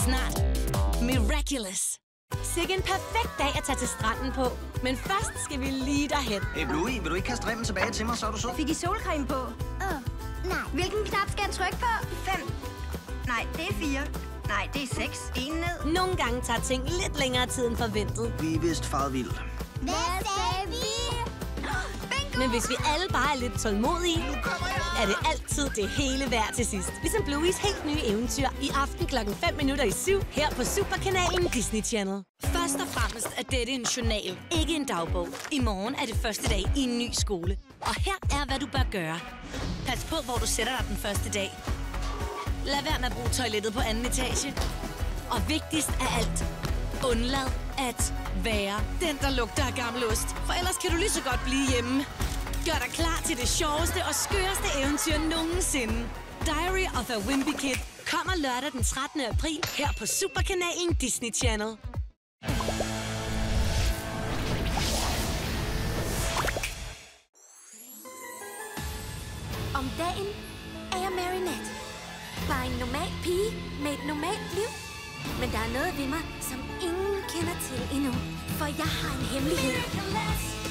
snart Miraculous. Sikke en perfekt dag at tage til stranden på. Men først skal vi lige derhen. Hey Bluey, vil du ikke kaste remmen tilbage til mig, så er du så? Fik I solcreme på? Nej. Hvilken knap skal jeg trykke på? 5. Nej, det er 4. Nej, det er 6. En ned. Nogle gange tager ting lidt længere tid end forventet. Vi er vist faret vild. Hvad sagde vi? Bingo! Men hvis vi alle bare er lidt tålmodige, er det altid det hele værd til sidst. Ligesom Blueys helt nye eventyr i aften klokken 7:05 her på Superkanalen Disney Channel. Først og fremmest er dette en journal, ikke en dagbog. I morgen er det første dag i en ny skole. Og her er, hvad du bør gøre. Pas på, hvor du sætter dig den første dag. Lad være med at bruge toilettet på anden etage. Og vigtigst af alt, undlad at være den, der lugter af gammel ost. For ellers kan du lige så godt blive hjemme. Gør dig klar til det sjoveste og skøreste eventyr nogensinde. Diary of a Wimpy Kid kommer lørdag den 13. april her på Superkanalen Disney Channel. Om dagen er jeg Marinette. Bare en normal pige med et normalt liv. Men der er noget ved mig, som ingen kender til endnu. For jeg har en hemmelighed.